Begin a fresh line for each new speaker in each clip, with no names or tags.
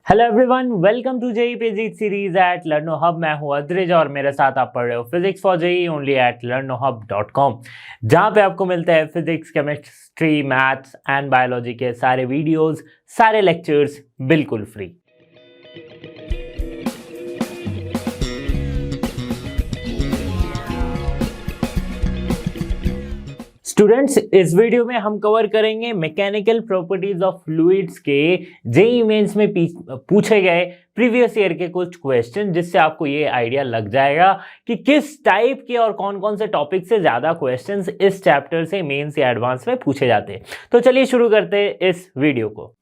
Hello everyone, welcome to JEE physics series at Learno Hub. मैं हूं अद्रिज और मेरे साथ आप पढ़ रहे हो physics for JEE only at learnohub.com, जहां पे आपको मिलते हैं physics, chemistry, maths and biology के सारे वीडियोस, सारे लेक्चर्स बिल्कुल फ्री। स्टूडेंट्स, इस वीडियो में हम कवर करेंगे मैकेनिकल प्रॉपर्टीज ऑफ फ्लूइड्स के जेईई मेंस में पूछे गए प्रीवियस ईयर के कुछ क्वेश्चन, जिससे आपको ये आइडिया लग जाएगा कि किस टाइप के और कौन कौन से टॉपिक से ज्यादा क्वेश्चंस इस चैप्टर से मेंस या एडवांस में पूछे जाते हैं। तो चलिए शुरू करते हैं इस वीडियो को।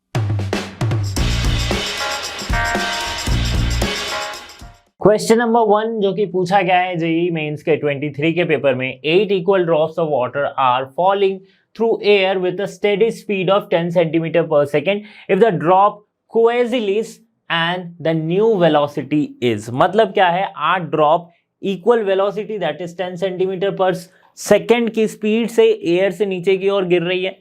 क्वेश्चन नंबर 1 जो कि पूछा गया है जेईई मेंस के 23 के पेपर में, 8 equal drops of water are falling through air with a steady speed of 10 centimetre per second if the drop coalesces and the new velocity is. मतलब क्या है, 8 drop equal velocity that is 10 centimetre per second की speed से air से नीचे की ओर गिर रही है।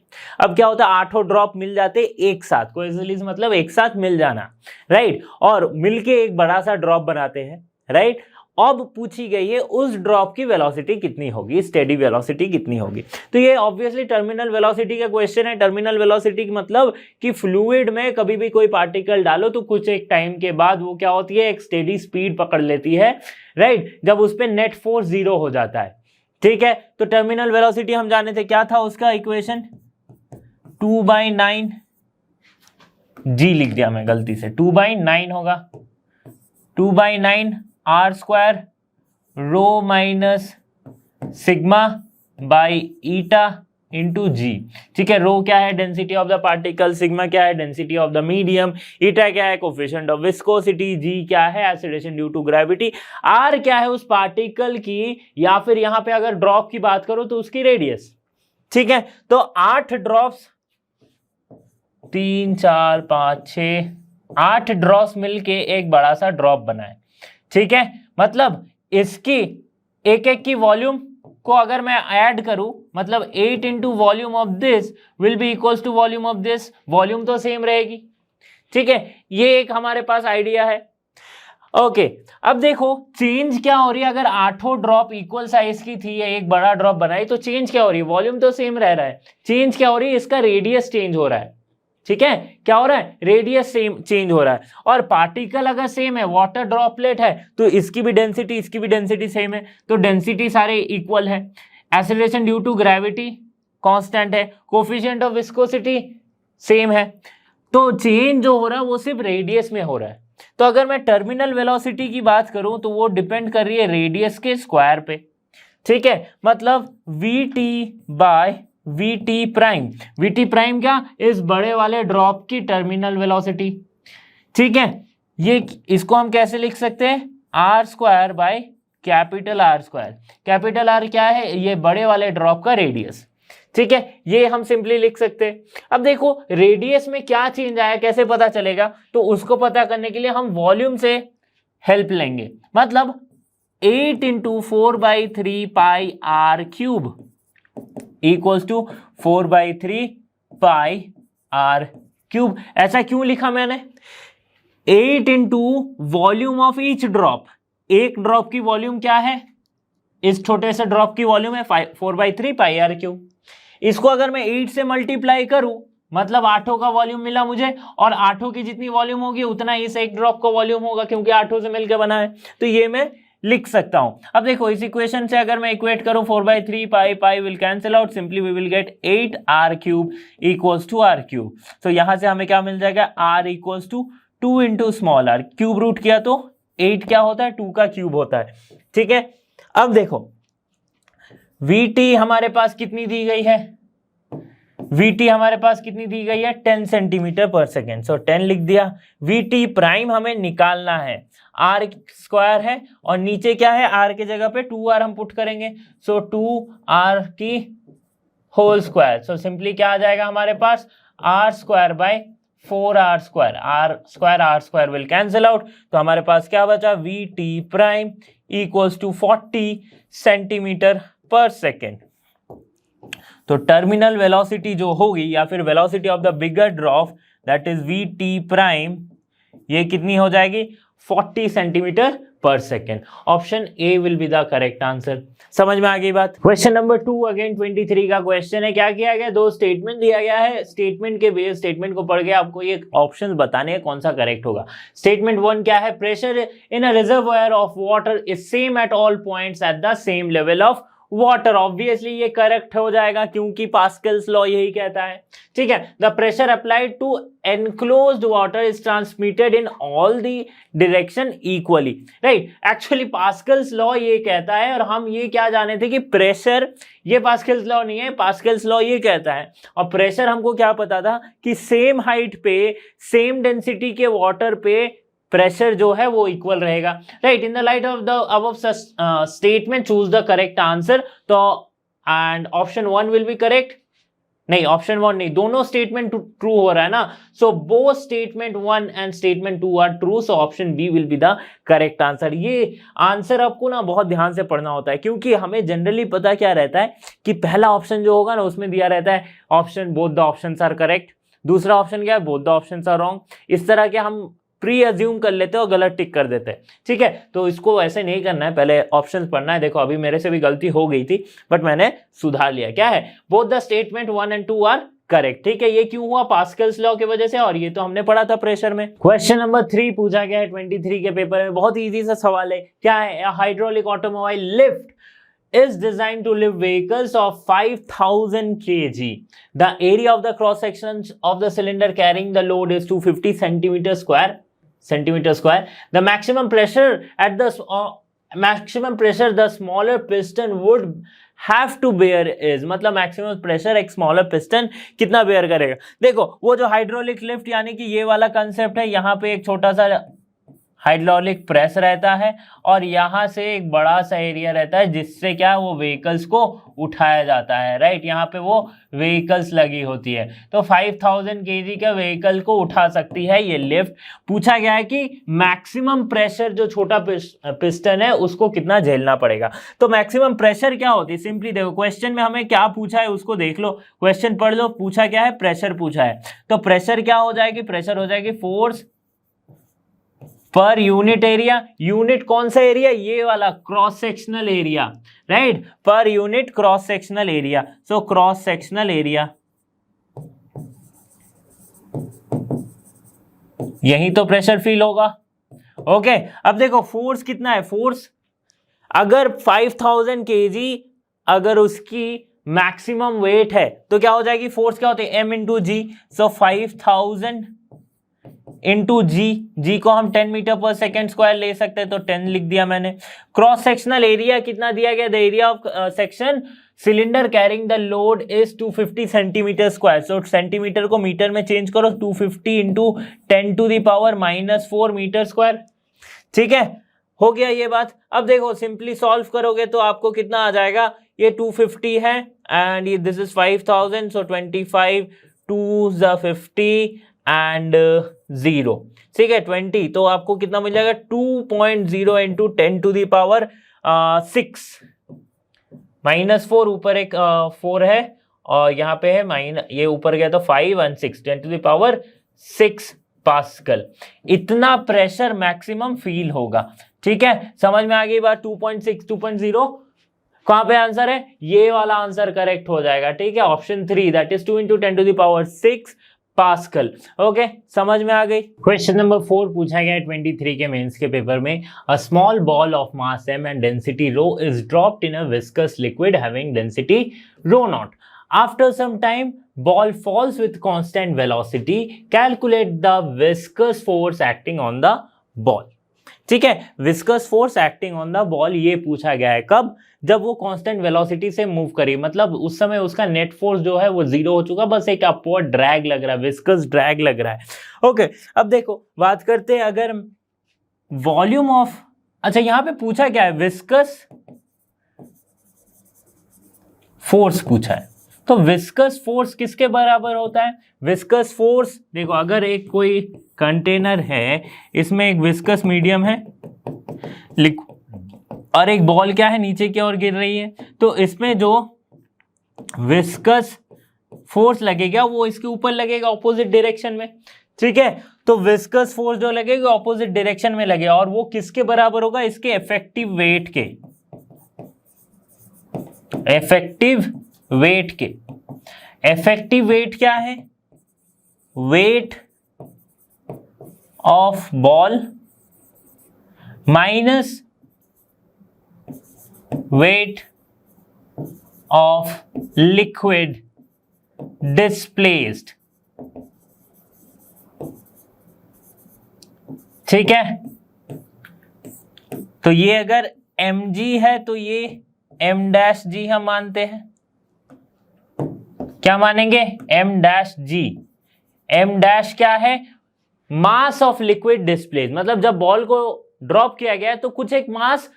अब क्या होता है, 8 ड्रॉप मिल जाते एक साथ, कोएजिलिस मतलब एक साथ मिल जाना, राइट, और मिलके एक बड़ा सा ड्रॉप बनाते हैं, राइट। अब पूछी गई है उस ड्रॉप की वेलोसिटी कितनी होगी, स्टेडी वेलोसिटी कितनी होगी। तो ये ऑब्वियसली टर्मिनल वेलोसिटी का क्वेश्चन है। टर्मिनल वेलोसिटी मतलब कि फ्लूइड में कभी भी कोई पार्टिकल डालो तो कुछ एक टाइम के बाद वो क्या होती है, एक स्टेडी स्पीड पकड़ लेती है, राइट, जब उस पर नेट फोर्स 0 हो जाता है। ठीक है, तो टर्मिनल वेलोसिटी हम जाने थे, क्या था उसका इक्वेशन, 2/9 जी लिख दिया मैं गलती से, 2/9 होगा, 2/9 R square rho minus sigma by eta into जी। ठीक है, रो क्या है, density of the particle, sigma क्या है, डेंसिटी ऑफ द मीडियम, ईटा क्या है, कोफिशिएंट ऑफ विस्कोसिटी, जी क्या है, acceleration due to gravity, are क्या है उस पार्टिकल की, या फिर यहां पे अगर ड्रॉप की बात करो तो उसकी रेडियस। ठीक है, तो 8 ड्रॉप्स, 3 4 5 6 8 ड्रॉप्स मिलके एक बड़ा सा ड्रॉप बनाए। ठीक है, मतलब इसकी एक एक की वॉल्यूम को अगर मैं ऐड करूं, मतलब 8 into volume of this will be equals to volume of this, volume तो सेम रहेगी। ठीक है, ये एक हमारे पास आइडिया है। ओके, अब देखो चेंज क्या हो रही है, अगर 8 ड्रॉप इक्वल साइज की थी या एक बड़ा ड्रॉप बनाई तो चेंज क्या हो रही है, वॉल्यूम तो सेम रह रहा है, चेंज क्या हो रही है, इसका रेडियस चेंज हो रहा है। ठीक है, क्या हो रहा है, रेडियस सेम चेंज हो रहा है। और पार्टिकल अगर सेम है, वाटर ड्रॉपलेट है, तो इसकी भी डेंसिटी सेम है, तो डेंसिटी सारे इक्वल है। Acceleration due to gravity constant है, कोफिशिएंट ऑफ विस्कोसिटी सेम है, तो चेंज जो हो रहा है वो सिर्फ रेडियस में हो रहा है। तो अगर मैं टर्मिनल वेलोसिटी की बात करूं तो वो डिपेंड कर रही है रेडियस के स्क्वायर पे। ठीक है, मतलब V by VT prime, VT prime क्या, इस बड़े वाले ड्रॉप की टर्मिनल वेलोसिटी। ठीक है, ये इसको हम कैसे लिख सकते हैं, R square by capital R square. Capital R क्या है, ये बड़े वाले ड्रॉप का रेडियस। ठीक है, ये हम सिंपली लिख सकते हैं। अब देखो रेडियस में क्या चेंज आया कैसे पता चलेगा, तो उसको पता करने के लिए हम वॉल्यूम से हेल्प लेंगे। मतलब 8 into 4/3 pi are cube equals to 4/3 pi are cube. ऐसा क्यों लिखा मैंने, 8 into volume of each drop, एक ड्रॉप की वॉल्यूम क्या है, इस छोटे से ड्रॉप की वॉल्यूम है 4/3 पाई आर क्यूब। इसको अगर मैं 8 से मल्टीप्लाई करूं, मतलब 8 का वॉल्यूम मिला मुझे, और 8 की जितनी वॉल्यूम होगी उतना ही इस एक ड्रॉप का वॉल्यूम होगा, क्योंकि 8 से मिलकर बना है, तो ये मैं लिख सकता हूं। अब देखो इस इक्वेशन से अगर मैं इक्वेट करूं 4/3 pi will cancel out, simply we will get 8 r cube equals to r cube. तो यहां से हमें क्या मिल जाएगा, r equals to 2 into small r, cube root किया तो 8 क्या होता है, 2 का क्यूब होता है। ठीक है, अब देखो वीटी हमारे पास कितनी दी गई है, वीटी हमारे पास कितनी दी गई है, 10 सेंटीमीटर पर सेकेंड, सो 10 लिख दिया। वीटी प्राइम हमें निकालना है, आर स्क्वायर है और नीचे क्या है, आर के जगह पे 2r हम पुट करेंगे, सो 2r की होल स्क्वायर। सो सिंपली क्या आ जाएगा हमारे पास, r square by 4r square, r square will cancel out, तो हमारे पास क्या बचा, VT prime equals to 40 centimetre per second. तो टर्मिनल वेलोसिटी जो होगी, या फिर velocity of the bigger drop, that is V T prime ये कितनी हो जाएगी 40 centimetre per second. Option A will be the correct answer. समझ में आ गई बात। क्वेश्चन नंबर 2 अगेन 23 का क्वेश्चन है। क्या किया गया, दो स्टेटमेंट दिया गया है, स्टेटमेंट के बेस स्टेटमेंट को पढ़ के आपको ये ऑप्शंस बताने हैं कौन सा करेक्ट होगा। स्टेटमेंट 1 क्या है, pressure in a reservoir of water is same at all points at the same level of water. Obviously ये करेक्ट हो जाएगा क्योंकि पास्कल्स लॉ यही कहता है, ठीक है। The pressure applied to enclosed water is transmitted in all the direction equally, right. Actually Pascal's law ये कहता है, और हम ये क्या जाने थे कि प्रेशर, ये पास्कल्स लॉ नहीं है, पास्कल्स लॉ ये कहता है। और प्रेशर हमको क्या पता था कि सेम हाइट पे सेम डेंसिटी के वाटर पे प्रेशर जो है वो इक्वल रहेगा, right. In the light of the above statement choose the correct answer. तो and option 1 will be correct, नहीं ऑप्शन 1 नहीं, दोनों स्टेटमेंट ट्रू हो रहा है ना। So both statement 1 and statement 2 are true, so option B will be the correct answer. ये answer आपको ना बहुत ध्यान से पढ़ना होता है क्योंकि हमें जनरली पता क्या रहता है कि पहला ऑप्शन जो होगा ना उसमें दिया रहता है option both the options are correct, दूसरा ऑप्शन क्या है both the options are wrong. इस तरह के हम प्री अज्यूम कर लेते हैं और गलत टिक कर देते हैं, ठीक है। तो इसको ऐसे नहीं करना है, पहले ऑप्शंस पढ़ना है। देखो अभी मेरे से भी गलती हो गई थी बट मैंने सुधार लिया। क्या है, both the statement 1 and 2 are correct, ठीक है। ये क्यों हुआ, पास्कल्स लॉ की वजह से, और ये तो हमने पढ़ा था प्रेशर में। क्वेश्चन नंबर 3 पूछा गया है 23 के पेपर में, बहुत इजी सा सवाल है। क्या है, hydraulic automobile lift is designed to lift vehicles of 5000 kg. The area of the cross section of the cylinder carrying the load is 250 centimeter square. The maximum pressure at the the smaller piston would have to bear is, मतलब maximum pressure एक smaller piston कितना bear करेगा। देखो वो जो hydraulic lift यानी कि ये वाला कंसेप्ट है, यहाँ पे एक छोटा सा हाइड्रोलिक प्रेस रहता है और यहाँ से एक बड़ा सा एरिया रहता है जिससे क्या वो व्हीकल्स को उठाया जाता है, राइट। यहाँ पे वो व्हीकल्स लगी होती है, तो 5000 केजी का व्हीकल को उठा सकती है ये लिफ्ट। पूछा गया है कि मैक्सिमम प्रेशर जो छोटा पिस्टन है उसको कितना झेलना पड़ेगा। तो मैक्सिमम प्रेशर क्या होती है, सिंपली देखो क्वेश्चन में हमें क्या पूछा है उसको देख लो, क्वेश्चन पढ़ लो। पूछा क्या है, प्रेशर पूछा है, तो प्रेशर क्या हो जाएगी, प्रेशर हो जाएगी force per unit area. Unit कौन सा एरिया, ये वाला cross sectional area, right, per unit cross sectional area. So cross sectional area, यही तो प्रेशर फील होगा। ओके, अब देखो फोर्स कितना है, फोर्स अगर 5000 केजी अगर उसकी मैक्सिमम वेट है तो क्या हो जाएगी, फोर्स क्या होती है m इंटू जी। सो 5000 इंटू जी को हम 10 मीटर पर सेकेंड स्क्वायर ले सकते हैं, तो 10 लिख दिया मैंने। क्रॉस सेक्शनल एरिया कितना दिया गया, the area of section cylinder carrying the load is 250 centimetre square. So centimetre को मीटर में चेंज करो, 250 into 10 to the power -4 metre square, ठीक है, हो गया ये बात। अब देखो सिंपली सॉल्व करोगे तो आपको कितना आ जाएगा, ये 250 है एंड ये दिस इज 5000, सो 25 2 50 एंड 0, ठीक है 20, तो आपको कितना मिल जाएगा 2.0 इंटू 10 टू दी पावर 6 -4, ऊपर एक 4 है और यहाँ पे है ये ऊपर गया तो 5 और 6, 10 टू दी पावर 6 पास्कल। इतना प्रेशर मैक्सिमम फील होगा, ठीक है, समझ में आ गई बात। 2.6 2.0 कहां पे आंसर है, ये वाला आंसर करेक्ट हो जाएगा, ठीक है, option 3 that is 2 into 10 to the power 6 pascal. Okay, समझ में आ गई। क्वेश्चन नंबर 4 पूछा गया है 23 के मेंस के पेपर में। A small ball of mass m and density rho is dropped in a viscous liquid having density rho naught. After some time ball falls with constant velocity. Calculate the viscous force acting on the ball. ठीक है, viscous force acting on the ball ये पूछा गया है कब, जब वो constant velocity से मूव करी, मतलब उस समय उसका नेट फोर्स जो है वो 0 हो चुका, बस एक अपवर्ड ड्रैग लग रहा है, विस्कस ड्रैग लग रहा है। ओके, अब देखो बात करते हैं अगर वॉल्यूम ऑफ, अच्छा यहाँ पे पूछा क्या है, विस्कस फोर्स पूछा है, तो विस्कस फोर्स किसके बराबर होता है, विस्कस फोर्स देखो अगर एक कोई कंटेनर है, इसमें एक विस्कस मीडियम है और एक बॉल क्या है नीचे की ओर गिर रही है, तो इसमें जो विस्कस फोर्स लगेगा वो इसके ऊपर लगेगा ऑपोजिट डायरेक्शन में, ठीक है। तो विस्कस फोर्स जो लगेगी ऑपोजिट डायरेक्शन में लगे, और वो किसके बराबर होगा, इसके इफेक्टिव वेट के, इफेक्टिव वेट के। इफेक्टिव वेट क्या है, weight of ball minus weight of liquid displaced. ठीक है, तो ये अगर mg है तो ये m डैश जी हम मानते हैं। क्या मानेंगे, m डैश जी। m डैश क्या है, मास ऑफ लिक्विड डिस्प्लेस, मतलब जब बॉल को ड्रॉप किया गया है तो कुछ एक मास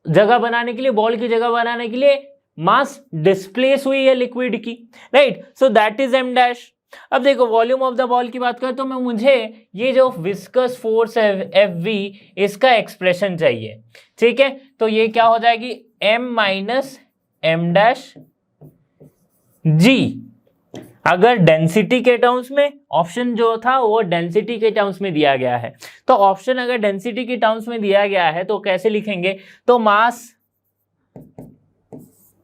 जगह बनाने के लिए, बॉल की जगह बनाने के लिए मास डिस्प्लेस हुई है लिक्विड की, right. So that is m dash. अब देखो वॉल्यूम ऑफ द बॉल की बात करें तो मैं मुझे ये जो विस्कस फोर्स है Fv, इसका एक्सप्रेशन चाहिए। ठीक है, तो ये क्या हो जाएगी, m माइनस m डैश जी। अगर डेंसिटी के टर्म्स में, ऑप्शन जो था वो डेंसिटी के टर्म्स में दिया गया है, तो ऑप्शन अगर डेंसिटी के टर्म्स में दिया गया है तो कैसे लिखेंगे, तो मास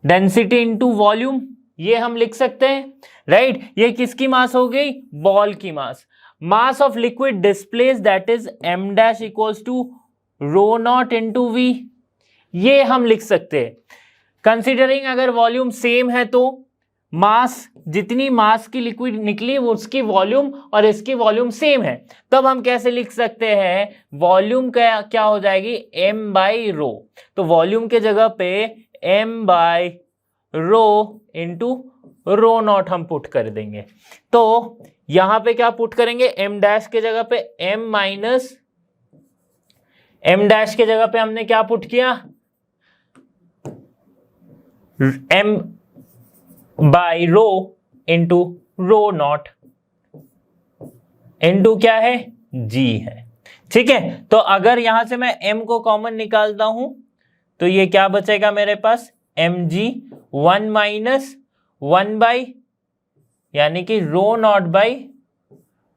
डेंसिटी इंटू वॉल्यूम, ये हम लिख सकते हैं, राइट। ये किसकी मास हो गई, बॉल की mass. Mass of liquid displace that is m dash equals to rho not into V, ये हम लिख सकते हैं। कंसिडरिंग अगर वॉल्यूम सेम है तो मास, जितनी मास की लिक्विड निकली वो उसकी वॉल्यूम और इसकी वॉल्यूम सेम है, तब हम कैसे लिख सकते हैं, वॉल्यूम क्या हो जाएगी, m बाई रो। तो वॉल्यूम के जगह पे m by rho into rho not हम पुट कर देंगे। तो यहां पे क्या पुट करेंगे, m डैश के जगह पे m माइनस, m डैश के जगह पे हमने क्या पुट किया, m by rho into rho not into क्या है, g है। ठीक है, तो अगर यहां से मैं m को कॉमन निकालता हूं तो ये क्या बचेगा मेरे पास, mg 1 माइनस 1 बाई, यानी कि रो नॉट बाई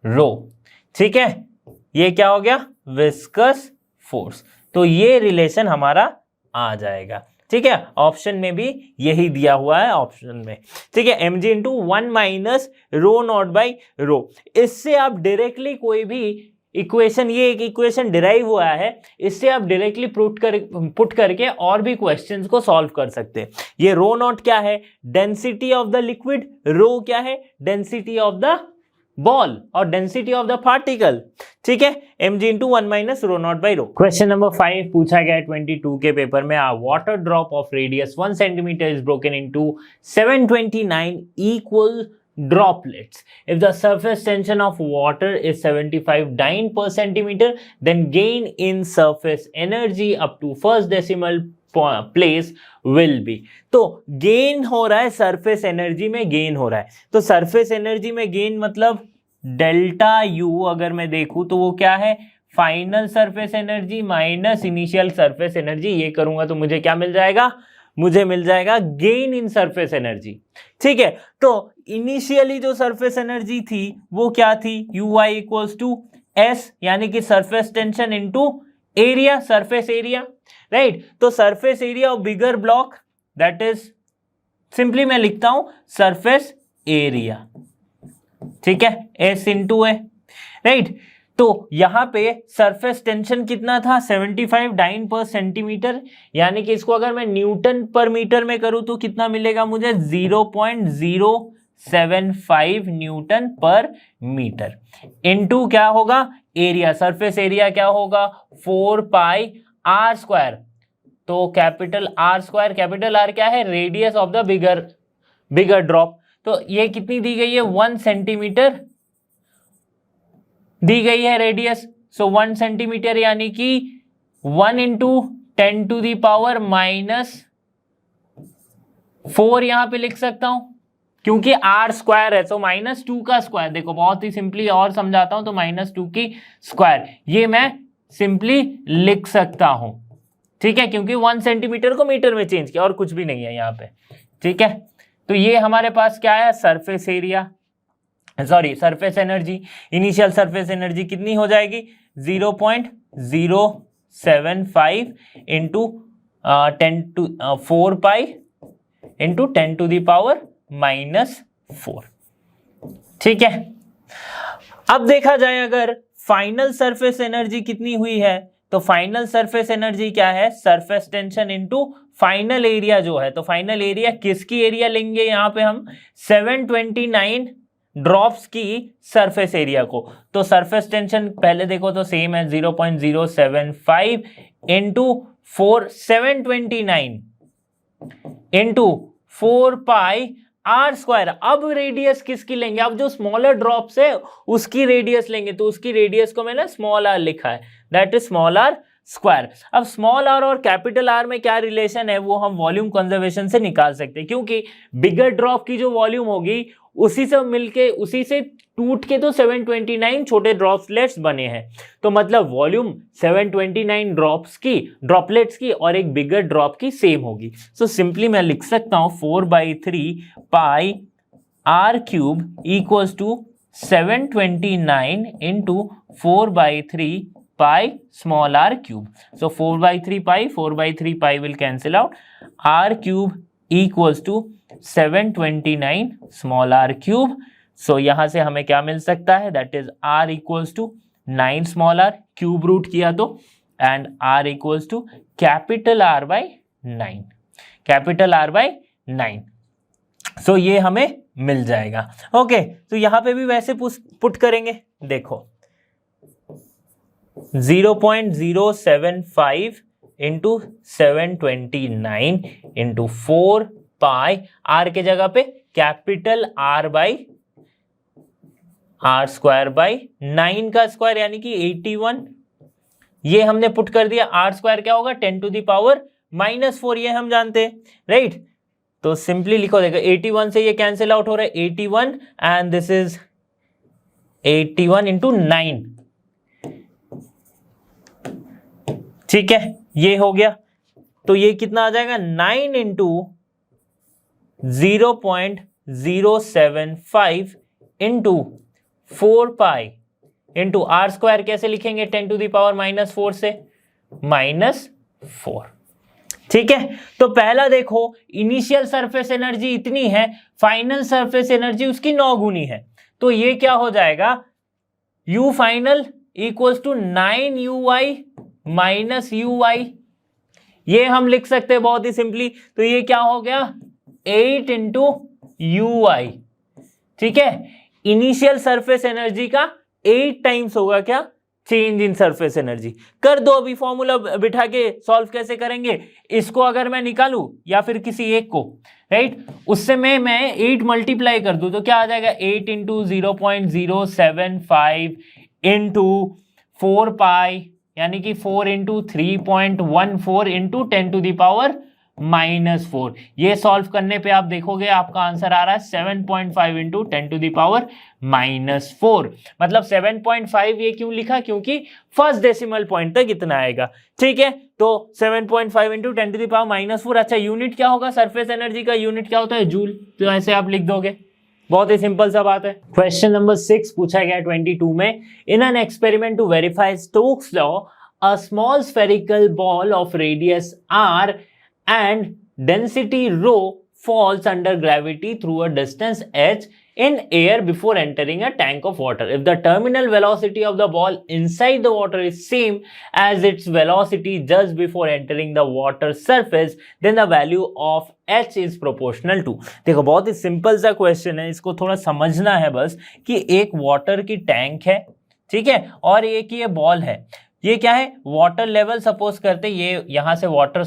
रो। ठीक है, ये क्या हो गया, विस्कस फोर्स। तो ये रिलेशन हमारा आ जाएगा। ठीक है, ऑप्शन में भी यही दिया हुआ है, ऑप्शन में। ठीक है, mg into 1 minus rho not by rho. इससे आप डायरेक्टली कोई भी इक्वेशन, ये एक इक्वेशन डिराइव हुआ है, इससे आप डायरेक्टली पुट करके और भी क्वेश्चंस को सॉल्व कर सकते हैं। ये रो नॉट क्या है, डेंसिटी ऑफ द लिक्विड, रो क्या है, डेंसिटी ऑफ द बॉल और डेंसिटी ऑफ द पार्टिकल। ठीक है, mg into 1 minus rho not by rho. Question number 5 पूछा गया 22 के पेपर में, water drop of radius 1 centimetre is broken into 729 equal droplets. If the surface tension of water is 75 dyne per centimeter, then gain in surface energy up to first decimal place will be. तो gain हो रहा है, surface energy में gain हो रहा है, तो surface energy में गेन मतलब डेल्टा यू अगर मैं देखूं तो वो क्या है, final surface energy minus initial surface energy. ये करूंगा तो मुझे क्या मिल जाएगा, मुझे मिल जाएगा गेन इन सरफेस एनर्जी। ठीक है, तो इनिशियली जो सरफेस एनर्जी थी वो क्या थी, U I equals to S, यानी कि surface tension into area, surface area, right. तो surface area of bigger block that is, simply मैं लिखता हूं सरफेस एरिया। ठीक है, एस इंटू ए, राइट। तो यहां पे सरफेस टेंशन कितना था, 75 डाइन पर सेंटीमीटर, यानी कि इसको अगर मैं न्यूटन पर मीटर में करूं तो कितना मिलेगा मुझे, 0.075 न्यूटन पर मीटर इनटू क्या होगा, एरिया, सरफेस एरिया क्या होगा, 4 पाई आर स्क्वायर। तो capital R square, capital R क्या है, radius of the bigger drop. तो ये कितनी दी गई है, 1 सेंटीमीटर दी गई है रेडियस। सो 1 सेंटीमीटर यानी कि 1 इंटू 10 टू दी पावर -4 यहां पे लिख सकता हूं, क्योंकि आर स्क्वायर है, तो -2 का स्क्वायर। देखो बहुत ही सिंपली और समझाता हूं, तो -2 की स्क्वायर ये मैं सिंपली लिख सकता हूं। ठीक है, क्योंकि 1 सेंटीमीटर को मीटर में चेंज किया और कुछ भी नहीं है यहाँ पे। ठीक है, तो ये हमारे पास क्या है, surface area. Sorry surface energy, initial surface energy कितनी हो जाएगी 0.075 इंटू 4 पाई इंटू 10⁻⁻⁴। ठीक है। अब देखा जाए अगर फाइनल सरफेस एनर्जी कितनी हुई है, तो फाइनल सरफेस एनर्जी क्या है, surface tension into final area जो है, तो फाइनल एरिया किसकी एरिया लेंगे यहां पे हम 729 ड्रॉप्स की सरफेस एरिया को, तो सरफेस टेंशन पहले देखो तो सेम है 0.075 into 729 into 4 pi R square. अब रेडियस किसकी लेंगे, अब जो स्मॉलर ड्रॉप्स है उसकी रेडियस लेंगे, तो उसकी रेडियस को मैंने स्मॉल आर लिखा है, that is small R square. अब स्मॉल आर और कैपिटल आर में क्या रिलेशन है वो हम वॉल्यूम कंजर्वेशन से निकाल सकते हैं, क्योंकि बिगर ड्रॉप की जो वॉल्यूम होगी उसी से मिलके उसी से टूट के तो 729 छोटे ड्रॉपलेट्स बने हैं, तो मतलब वॉल्यूम 729 ड्रॉपलेट्स की और एक बिगर ड्रॉप की सेम होगी। सो सिंपली मैं लिख सकता हूं 4/3 pi are cube equals to 729 into 4/3 pi small r cube. So 4/3 pi will cancel out, r cube equals to 729 small r cube. So यहां से हमें क्या मिल सकता है, that is r equals to 9 small r, cube root किया तो, and r equals to capital are by 9, capital are by 9। So ये हमें मिल जाएगा। ओके, तो यहां पे भी वैसे पुट करेंगे, देखो 0.075 इंटू 729 इंटू 4 पाई, आर के जगह पे capital are by R square by 9 का स्क्वायर यानी कि 81, ये हमने पुट कर दिया। आर स्क्वायर क्या होगा 10⁻⁻⁴, ये हम जानते हैं, राइट। तो सिंपली लिखो, देखो 81 से ये कैंसिल आउट हो रहा है 81, एंड दिस इज 81 इंटू 9, ठीक है, ये हो गया। तो ये कितना आ जाएगा 9 into 0.075 into 4 pi into R square कैसे लिखेंगे 10⁻⁻⁴ से -4, ठीक है। तो पहला देखो इनिशियल सरफेस एनर्जी इतनी है, फाइनल सरफेस एनर्जी उसकी 9 गुनी है, तो ये क्या हो जाएगा u final equals to 9ui minus ui, ये हम लिख सकते हैं बहुत ही सिंपली। तो ये क्या हो गया 8 इंटू ui, ठीक है। इनिशियल सरफेस एनर्जी का 8 टाइम्स होगा क्या चेंज इन सरफेस एनर्जी। कर दो अभी, फॉर्मूला बिठा के सॉल्व कैसे करेंगे, इसको अगर मैं निकालूं या फिर किसी एक को, राइट, उससे मैं 8 मल्टीप्लाई कर दूं तो क्या आ जाएगा 8 इंटू 0.075 इंटू 4 पाई यानी कि 4 इंटू 3.14 इंटू 10⁻⁻⁴। ये सॉल्व करने पे आप देखोगे आपका आंसर आ रहा है 7.5 इंटू 10⁻⁻⁴। मतलब 7.5 ये क्यों लिखा, क्योंकि फर्स्ट डेसिमल पॉइंट तक इतना आएगा, ठीक है। तो 7.5 इंटू 10⁻⁻⁴। अच्छा, यूनिट क्या होगा सरफेस एनर्जी का, यूनिट क्या होता है जूल, तो ऐसे आप लिख दोगे, बहुत ही सिंपल सा बात है। क्वेश्चन नंबर 6 पूछा गया 22 में, in an experiment to verify Stokes law a small spherical ball of radius r and density rho falls under gravity through a distance h in air before entering a tank of water. If the terminal velocity of the ball inside the water is same as its velocity just before entering the water surface, then the value of h is proportional to। देखो बहुत ही simple सा question है, इसको थोड़ा समझना है बस कि एक वाटर की टैंक है, ठीक है, और एक ये बॉल है, ये क्या है वाटर लेवल सपोज करते, ये यहां से वाटर,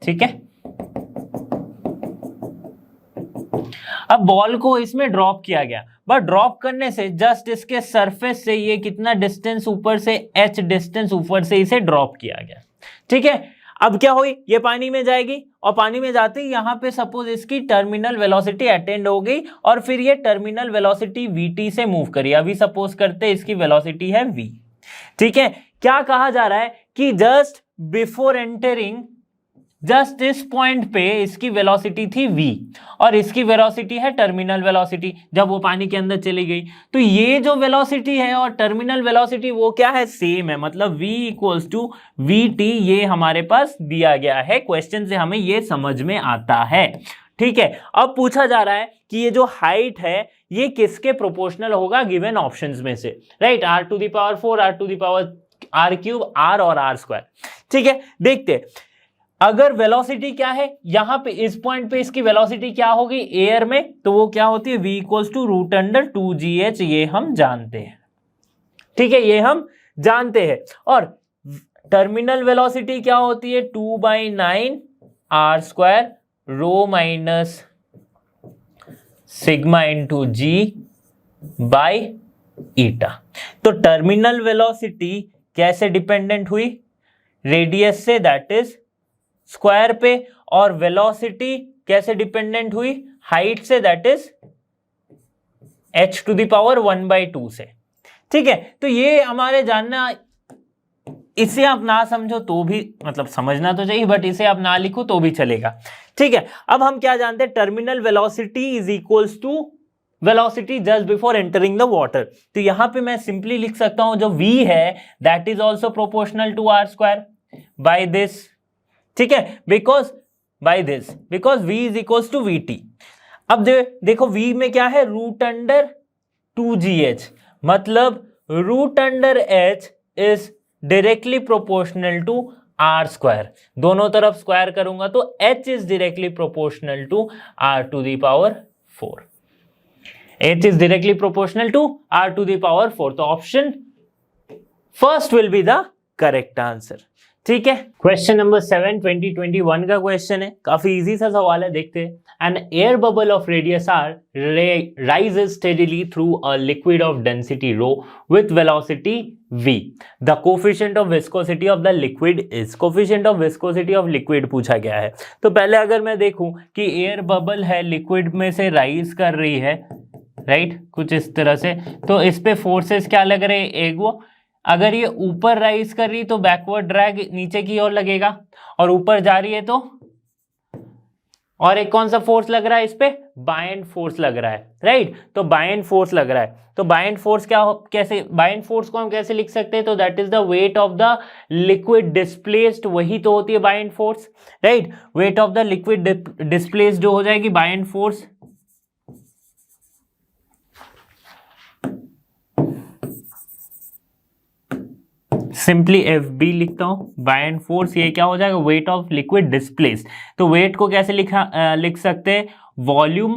ठीक है। अब बॉल को इसमें ड्रॉप किया गया, बट ड्रॉप करने से जस्ट इसके सरफेस से ये कितना डिस्टेंस ऊपर से h डिस्टेंस ऊपर से इसे ड्रॉप किया गया, ठीक है। अब क्या हुई, ये पानी में जाएगी और पानी में जाते ही यहां पे सपोज इसकी टर्मिनल वेलोसिटी अटेंड हो गई और फिर ये टर्मिनल वेलोसिटी vt से मूव करी। अभी सपोज करते इसकी वेलोसिटी है v, ठीक है। क्या कहा जा रहा है कि जस्ट बिफोर एंटरिंग जस्ट इस पॉइंट पे इसकी वेलोसिटी थी v और इसकी वेलोसिटी है टर्मिनल वेलोसिटी जब वो पानी के अंदर चली गई। तो ये जो वेलोसिटी है और टर्मिनल वेलोसिटी वो क्या है, सेम है, मतलब v इक्वल्स टू vt। ये हमारे पास दिया गया है, क्वेश्चन से हमें ये समझ में आता है। ठीक है, अब पूछा जा रहा है कि ये जो हाइट है ये किसके प्रोपोर्शनल होगा गिवन ऑप्शंस में से, right, r to the power 4, r to the power r cube, r और r स्क्वायर। ठीक है, देखते अगर वेलोसिटी क्या है, यहां पे इस पॉइंट पे इसकी वेलोसिटी क्या होगी एयर में, तो वो क्या होती है v equals to root under 2gh, ये हम जानते हैं। ठीक है, ये हम जानते हैं। और टर्मिनल वेलोसिटी क्या होती है 2/9 r square rho minus sigma into g by eta. तो टर्मिनल वेलोसिटी कैसे डिपेंडेंट हुई, रेडियस से, दैट इज स्क्वायर पे, और वेलोसिटी कैसे डिपेंडेंट हुई, हाइट से, that is h to the power 1/2 से। ठीक है, तो ये हमारे जानना, इसे आप ना समझो तो भी, मतलब समझना तो चाहिए, बट इसे आप ना लिखो तो भी चलेगा। ठीक है, अब हम क्या जानते हैं, terminal velocity is equals to velocity just before entering the water. तो यहां पे मैं सिंपली लिख सकता हूं जो v है that is also proportional to r square by this. ठीक है, because by this, because v is equals to vt। अब देखो v में क्या है, रूट अंडर 2gh, मतलब root under h is directly proportional to r square. दोनों तरफ स्क्वायर करूंगा तो h is directly proportional to r to the power 4। h is directly proportional to r to the power 4। तो option first will be the correct answer. ठीक है, question number 7 2021 का question है, काफी इजी सा सवाल है, देखते हैं। An air bubble of radius r rises steadily through a liquid of density rho with velocity v. The coefficient of viscosity of the liquid is, coefficient of viscosity of liquid पूछा गया है। तो पहले अगर मैं देखूं कि एयर बबल है, लिक्विड में से राइज कर रही है, राइट, कुछ इस तरह से, तो इस पे फोर्सेस क्या लग रहे हैं, एगो। अगर ये ऊपर राइज कर रही तो बैकवर्ड ड्रैग नीचे की ओर लगेगा, और ऊपर जा रही है तो, और एक कौन सा फोर्स लग रहा है इस पे, बायएंड फोर्स लग रहा है, राइट। तो बायएंड फोर्स लग रहा है, तो बायएंड फोर्स क्या हो, कैसे बायएंड फोर्स को हम कैसे लिख सकते हैं, तो that is the weight of the liquid displaced, वही तो होती है buoyant force, right. Weight of the liquid displaced जो हो जाएगी buoyant force, simply F B लिखता हूं, बायएंड फोर्स, ये क्या हो जाएगा, वेट ऑफ लिक्विड डिस्प्लेस। तो वेट को कैसे लिख सकते हैं, volume,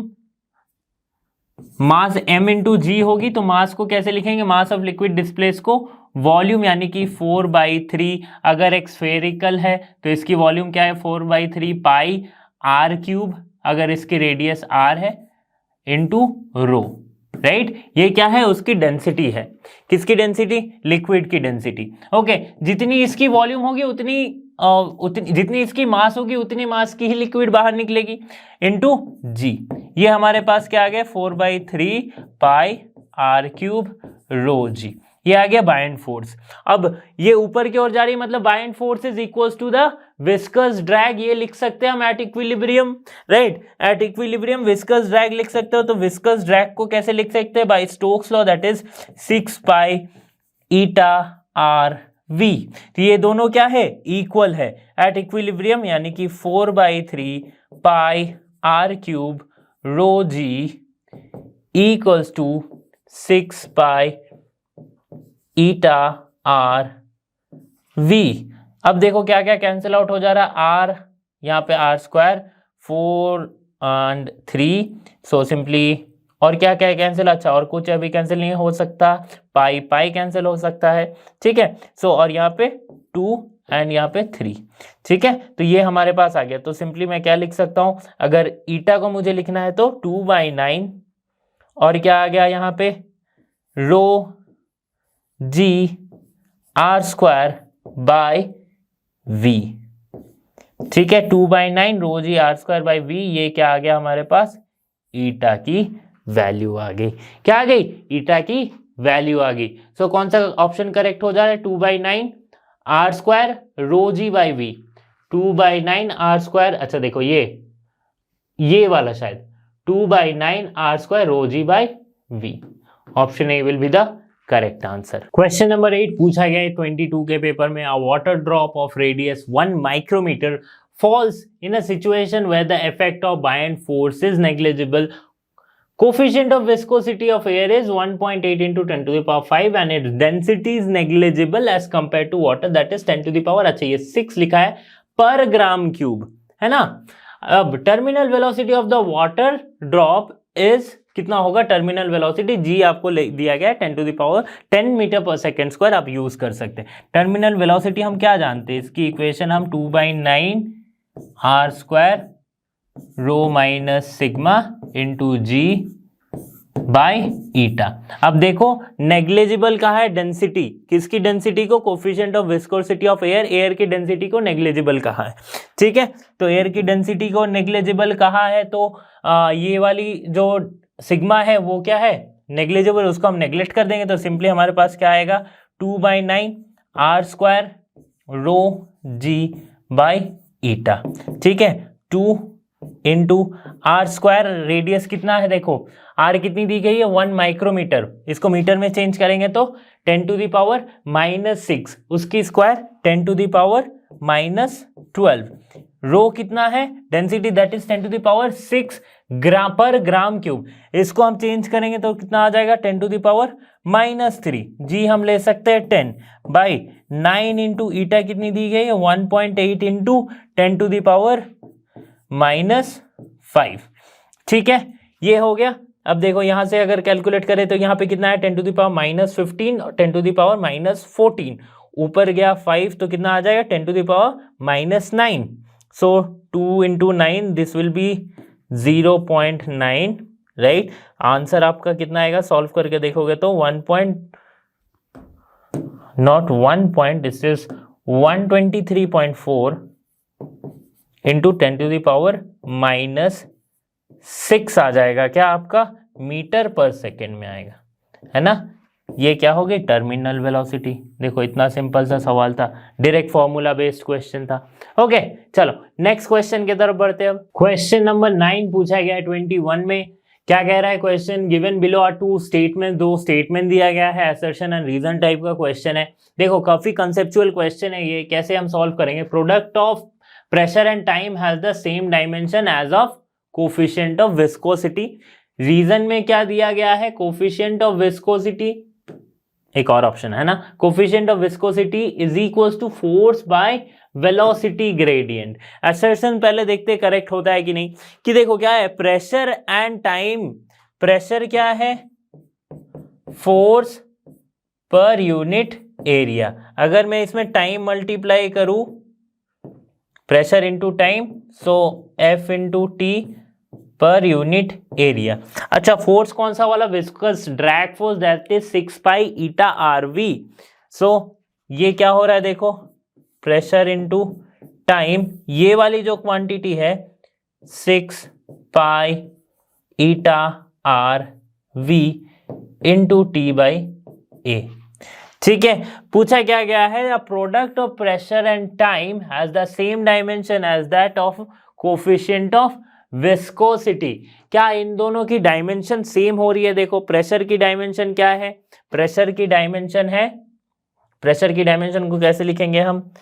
mass m into g होगी, तो मास को कैसे लिखेंगे, मास ऑफ लिक्विड डिस्प्लेस को वॉल्यूम यानी कि 4/3। अगर एक स्फेरिकल है तो इसकी वॉल्यूम क्या है, 4/3 पाई r क्यूब, अगर इसकी रेडियस r है, इंटू रो, राइट। ये क्या है, उसकी डेंसिटी है, किसकी डेंसिटी, लिक्विड की डेंसिटी। ओके, जितनी इसकी वॉल्यूम होगी उतनी जितनी इसकी मास होगी उतनी मास की ही लिक्विड बाहर निकलेगी, इनटू जी। ये हमारे पास क्या आ गया, 4/3 पाई r क्यूब रो जी, ये आ गया बायएंड फोर्स। अब ये ऊपर की ओर जा रही है, मतलब buoyant force is equals to the viscous drag, ये लिख सकते हैं हम at equilibrium, right. At equilibrium viscous drag लिख सकते हो, तो विस्कस ड्रैग को कैसे लिख सकते हैं, by Stokes law, that is 6 pi eta are V. तो ये दोनों क्या है, इक्वल है एट इक्विलिब्रियम, यानी कि 4/3 pi are cube rho g equals to 6 pi eta are v. अब देखो क्या क्या कैंसिल आउट हो जा रहा है, आर यहाँ पे R square, 4 and 3, so simply, और क्या क्या कैंसिल, अच्छा और कुछ अभी कैंसिल नहीं हो सकता, पाई पाई कैंसिल हो सकता है, ठीक है। सो और यहाँ पे 2 एंड यहाँ पे 3, ठीक है। तो ये हमारे पास आ गया, तो सिंपली मैं क्या लिख सकता हूँ, अगर ईटा को मुझे लिखना है तो 2/9, और क्या आ गया यहाँ पे, रो जी आर स्क्वायर बाय वी, ठीक है। 2/9 रो जी आर स्क्वायर बाय वी, ये क्या आ गया हमारे पास, ईटा की वैल्यू आ गई। क्या आ गई, ईटा की वैल्यू आ गई। सो कौन सा ऑप्शन करेक्ट हो जा रहा है, 2/9 R square rho G by V, 2/9 r², अच्छा देखो ये वाला शायद 2/9 r² ρg/v। Option A will be the correct answer. Question number 8 पूछा गया है 22 के पेपर में। A water drop of radius 1 micrometre falls in a situation where the effect of buoyant force is negligible. Coefficient of viscosity of air is 1.8 into 10 to the power 5 and its density is negligible as compared to water, that is 10 to the power, अच्छा ये 6 लिखा है पर gram cube, है ना। अब terminal velocity of the water drop is कितना होगा, टर्मिनल वेलोसिटी जी आपको दिया गया है 10 टू द पावर 10 मीटर पर सेकेंड स्क्वायर, आप यूज कर सकते हैं। टर्मिनल वेलोसिटी हम क्या जानते हैं, इसकी इक्वेशन हम 2/9 r² rho minus sigma into G by eta. अब देखो नेग्लिजिबल कहा है, डेंसिटी, किसकी डेंसिटी को, coefficient of viscosity of air, air की डेंसिटी को नेग्लिजिबल कहा है, ठीक है। तो एयर की डेंसिटी को नेग्लिजिबल कहा है, तो ये वाली जो सिग्मा है वो क्या है, नेग्लिजिबल, उसको हम नेग्लेक्ट कर देंगे, तो सिंपली हमारे पास क्या आएगा 2/9 r² रो जी बाय ईटा, ठीक है। 2 इंटू r², रेडियस कितना है देखो, r कितनी दी गई है 1 माइक्रोमीटर, इसको मीटर में चेंज करेंगे तो 10 टू दी पावर -6, उसकी square 10 to the power -12। Rho कितना है, density, that is 10 to the power 6 gram per gram cube, इसको हम चेंज करेंगे तो कितना आ जाएगा 10 टू दी पावर -3। जी हम ले सकते हैं 10 बाई 9 इंटू ईटा कितनी दी गई है 1.8 इंटू 10 टू दी पावर -5, ठीक है, ये हो गया। अब देखो यहां से अगर कैलकुलेट करें तो यहाँ पे कितना है 10 टू द पावर -15 और 10 टू द पावर -14, ऊपर गया 5 तो कितना आ जाएगा 10 to the power -9। So 2 into 9 this will be 0.9, right. Answer आपका कितना आएगा, सॉल्व करके देखोगे तो 123.4 इंटू 10 टू द पावर -6 आ जाएगा, क्या आपका मीटर पर सेकेंड में आएगा, है ना। ये क्या होगी, टर्मिनल वेलोसिटी। देखो इतना सिंपल सा सवाल था, डायरेक्ट फॉर्मूला बेस्ड क्वेश्चन था। ओके चलो नेक्स्ट क्वेश्चन की तरफ बढ़ते हैं। अब क्वेश्चन नंबर 9 पूछा गया है 21 में। क्या कह रहा है question, given below are 2 statement, 2 statement दिया गया है, असर्शन एंड रीजन टाइप का क्वेश्चन है। देखो काफी कंसेप्चुअल क्वेश्चन है ये, कैसे हम सॉल्व करेंगे। Product of pressure and time has the same dimension as of coefficient of viscosity. Reason में क्या दिया गया है, कोफिशिएंट ऑफ विस्कोसिटी, एक और ऑप्शन है ना, coefficient of viscosity is equals to force by velocity gradient. Assertion पहले देखते करेक्ट होता है कि नहीं, कि देखो क्या है, प्रेशर एंड टाइम, प्रेशर क्या है, फोर्स पर यूनिट एरिया। अगर मैं इसमें टाइम मल्टीप्लाई करूं, प्रेशर इंटू टाइम, सो F into T per unit area. अच्छा फोर्स कौन सा वाला, viscous drag force, that is 6 pi eta RV। सो ये क्या हो रहा है देखो, प्रेशर इंटू टाइम, ये वाली जो क्वांटिटी है 6 pi eta RV into T by A, ठीक है। पूछा क्या गया है, a product of pressure and time has the same dimension as that of coefficient of viscosity. क्या इन दोनों की डायमेंशन सेम हो रही है। देखो प्रेशर की डायमेंशन क्या है, प्रेशर की डायमेंशन है, प्रेशर की डायमेंशन को कैसे लिखेंगे हम,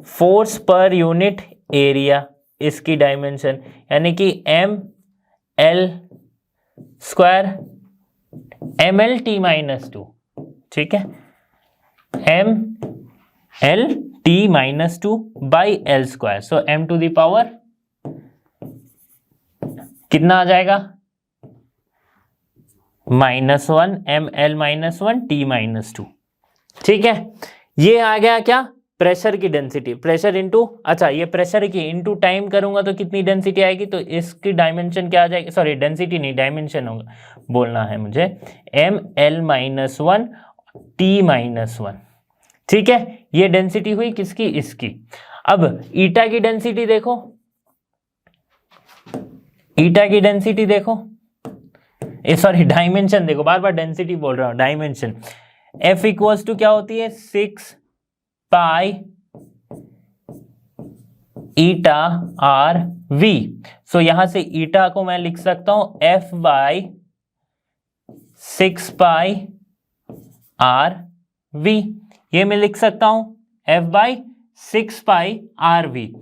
फोर्स पर यूनिट एरिया, इसकी डायमेंशन यानी कि ml² mlt-2, ठीक है, mlt-2 by l²। So m to the power कितना आ जाएगा -1 ml-1 t-2, ठीक है। ये आ गया क्या, प्रेशर की डेंसिटी, प्रेशर इंटू, अच्छा ये प्रेशर की इंटू टाइम करूंगा तो कितनी डेंसिटी आएगी, तो इसकी डायमेंशन क्या आ जाएगी, सॉरी डेंसिटी नहीं डायमेंशन होगा बोलना है मुझे, ml-1 t-1, ठीक है। ये डेंसिटी हुई किसकी, इसकी। अब ईटा की डेंसिटी देखो, ईटा की डेंसिटी देखो, सॉरी डायमेंशन देखो, बार बार डेंसिटी बोल रहा हूं, डायमेंशन। F इक्वल्स टू क्या होती है 6 पाई ईटा आर वी। सो यहां से ईटा को मैं लिख सकता हूं F by 6 pi R V, ये मैं लिख सकता हूं F by 6 pi R V.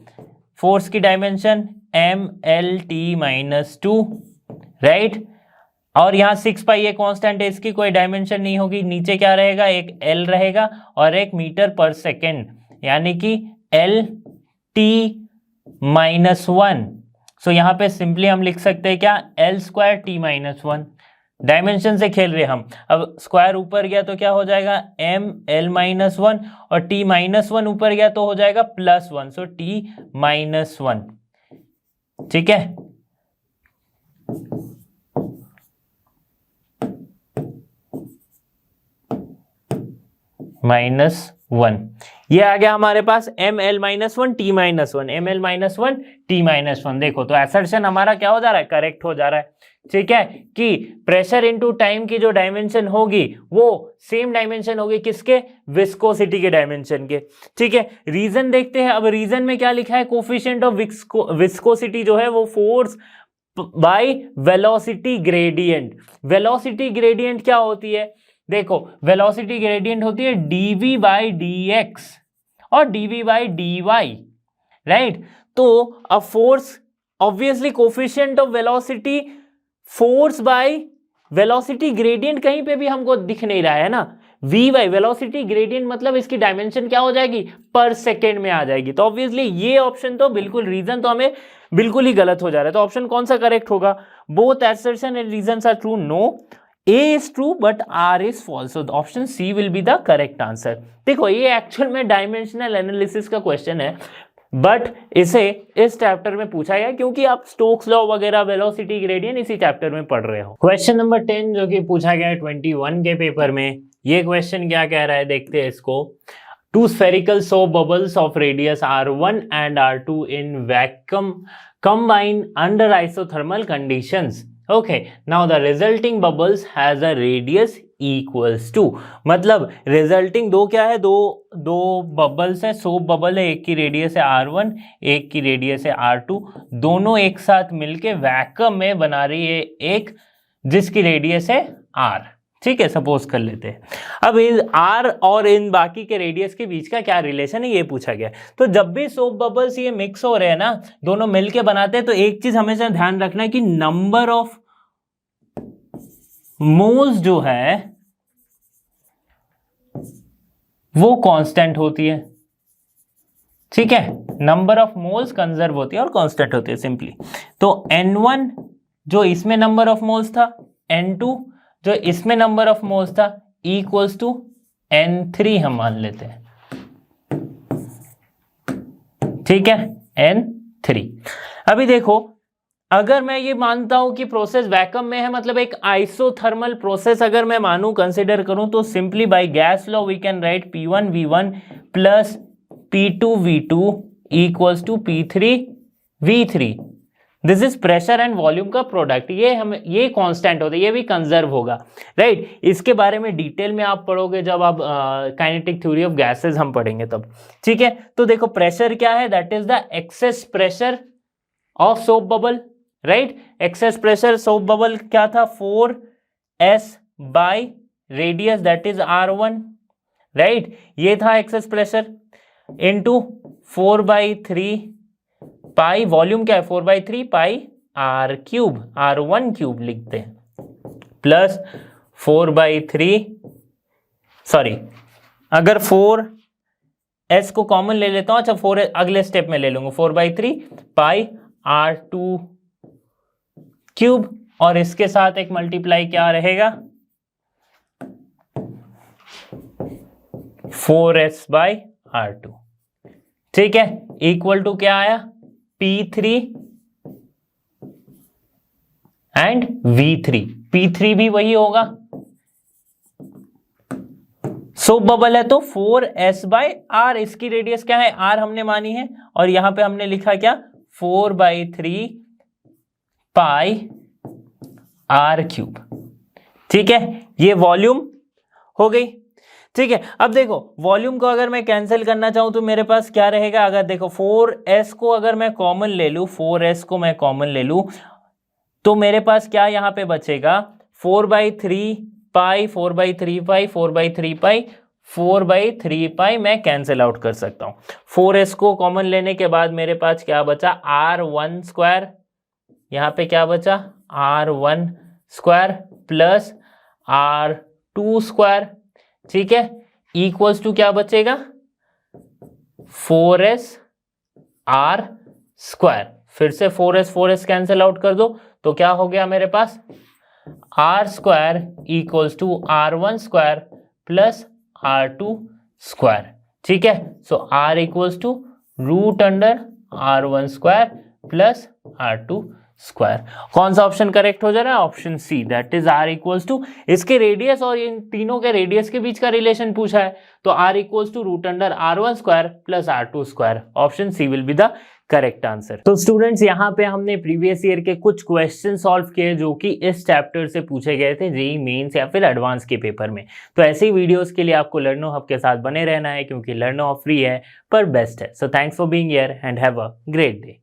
Force की डायमेंशन MLT-2, राइट। और यहाँ 6 पाई ये कांस्टेंट है, इसकी कोई डायमेंशन नहीं होगी। नीचे क्या रहेगा, एक L रहेगा और एक मीटर पर सेकेंड, यानी कि LT-1। सो यहाँ पे सिंपली हम लिख सकते हैं क्या, L² T-1। डायमेंशन से खेल रहे हम, अब स्क्वायर ऊपर गया तो क्या हो जाएगा ML-1 और T-1 ऊपर गया तो हो जाएगा +1, सो T-1। ठीक है, -1 ये आ गया हमारे पास ML-1 T-1, ML-1 T-1। देखो तो असर्शन हमारा क्या हो जा रहा है, करेक्ट हो जा रहा है। ठीक है, कि प्रेशर इनटू टाइम की जो डायमेंशन होगी वो सेम डायमेंशन होगी किसके, विस्कोसिटी के डायमेंशन के। ठीक है, रीजन देखते हैं। अब रीजन में क्या लिखा है, कोफिशिएंट ऑफ विस्कोसिटी जो है वो force by velocity gradient. Velocity gradient क्या होती है, देखो वेलोसिटी ग्रेडियंट होती है dv बाई dx और dv बाई dy, राइट। तो अब force obviously coefficient of velocity, force by velocity gradient कहीं पे भी हमको दिख नहीं रहा है ना। v बाई वेलोसिटी ग्रेडियंट मतलब इसकी डायमेंशन क्या हो जाएगी, पर सेकेंड में आ जाएगी। तो ऑब्वियसली ये ऑप्शन तो बिल्कुल, रीजन तो हमें बिल्कुल ही गलत हो जा रहा है। तो ऑप्शन कौन सा करेक्ट होगा, both assertion and reasons are true, no, A is true but R is false, so option C will be the correct answer। देखो ये एक्चुअल में डायमेंशनल एनालिसिस का क्वेश्चन है, बट इसे इस चैप्टर में पूछा गया क्योंकि आप स्टोक्स लॉ वगैरह, वेलोसिटी ग्रेडियंट इसी चैप्टर में पढ़ रहे हो। क्वेश्चन नंबर 10 जो कि पूछा गया है 21 के पेपर में, ये क्वेश्चन क्या कह रहा है देखते हैं इसको। Two spherical soap bubbles of radius R1 and R2 in vacuum combine under isothermal conditions। Okay, now the resulting bubbles has a radius equals to, मतलब रिजल्टिंग दो क्या है, दो बबल्स है, सोप बबल है, एक की रेडियस है R1, एक की रेडियस है R2, दोनों एक साथ मिलके वैक्यूम में बना रही है एक जिसकी रेडियस है R। ठीक है, सपोज कर लेते हैं। अब इन R और इन बाकी के रेडियस के बीच का क्या रिलेशन है ये पूछा गया। तो जब भी सोप बबल्स ये मिक्स हो रहे हैं ना, दोनों मिलके बनाते हैं, तो एक चीज हमेशा ध्यान रखना है कि नंबर ऑफ मोल्स जो है वो कांस्टेंट होती है। ठीक है, नंबर ऑफ मोल्स कंजर्व होती है और कांस्टेंट होती है सिंपली। तो N1 जो इसमें नंबर ऑफ मोल्स था, N2 जो इसमें नंबर ऑफ मोल्स था, इक्वल्स टू N3 हम मान लेते हैं। ठीक है, N3। अभी देखो, अगर मैं ये मानता हूं कि प्रोसेस वैक्यूम में है, मतलब एक आइसोथर्मल प्रोसेस अगर मैं मानूं, कंसिडर करूं, तो simply by gas law we can write P1V1 plus P2V2 equals to P3V3। This is pressure and volume का प्रोडक्ट। ये कांस्टेंट होता है, ये भी कंजर्व होगा, राइट। इसके बारे में डिटेल में आप पढ़ोगे जब आप काइनेटिक थ्योरी ऑफ गैसेस हम पढ़ेंगे तब। ठीक है, तो देखो प्रेशर क्या है, that is the excess pressure of soap bubble, right. Excess pressure soap bubble क्या था, 4S by radius that is R1, right. ये था एक्सेस प्रेशर इनटू 4/3 पाई, वॉल्यूम क्या है 4/3 पाई R³ R1³ लिखते हैं, प्लस 4/3, सॉरी अगर 4S को कॉमन ले लेता हूं, अच्छा 4 अगले स्टेप में ले लूंगा, 4/3 पाई R2³, और इसके साथ एक मल्टीप्लाई क्या रहेगा 4S/R2। ठीक है, इक्वल टू क्या आया P3 एंड V3। P3 भी वही होगा, सोप बबल है तो 4S/R, इसकी रेडियस क्या है R हमने मानी है, और यहां पे हमने लिखा क्या 4/3 पाई R³। ठीक है, ये वॉल्यूम हो गई। ठीक है। अब देखो वॉल्यूम को अगर मैं कैंसिल करना चाहूं तो मेरे पास क्या रहेगा, अगर देखो 4s को अगर मैं कॉमन ले लूं, 4s को मैं कॉमन ले लूं तो मेरे पास क्या यहां पे बचेगा, 4/3 पाई, 4/3 पाई, 4/3 पाई, 4/3 पाई मैं कैंसिल आउट कर सकता हूं। 4s को कॉमन लेने के बाद मेरे पास क्या बचा, r1 स्क्वायर, यहां पे क्या बचा r1 square plus r2 square, ठीक है, इक्वल्स टू क्या बचेगा 4s r स्क्वायर। फिर से 4s कैंसिल आउट कर दो तो क्या हो गया मेरे पास, r square equals to r1 square plus r2 square, ठीक है। So r equals to root under r1 square plus r2 square. कौन सा ऑप्शन करेक्ट हो जा रहा है, option C, that is r equals to, इसके रेडियस और इन तीनों के रेडियस के बीच का रिलेशन पूछा है तो r equals to root under r1 square plus r2 square, option C will be the correct answer. तो स्टूडेंट्स यहाँ पे हमने प्रीवियस ईयर के कुछ क्वेश्चन सॉल्व किए जो कि इस चैप्टर से पूछे गए थे जेईई मेंस या फिर एडवांस के पेपर में। तो ऐसे ही वीडियोस के लिए आपको लर्नो हब के साथ बने रहना है क्योंकि लर्नो हब फ्री है पर बेस्ट है। So thanks for being here and have a great day.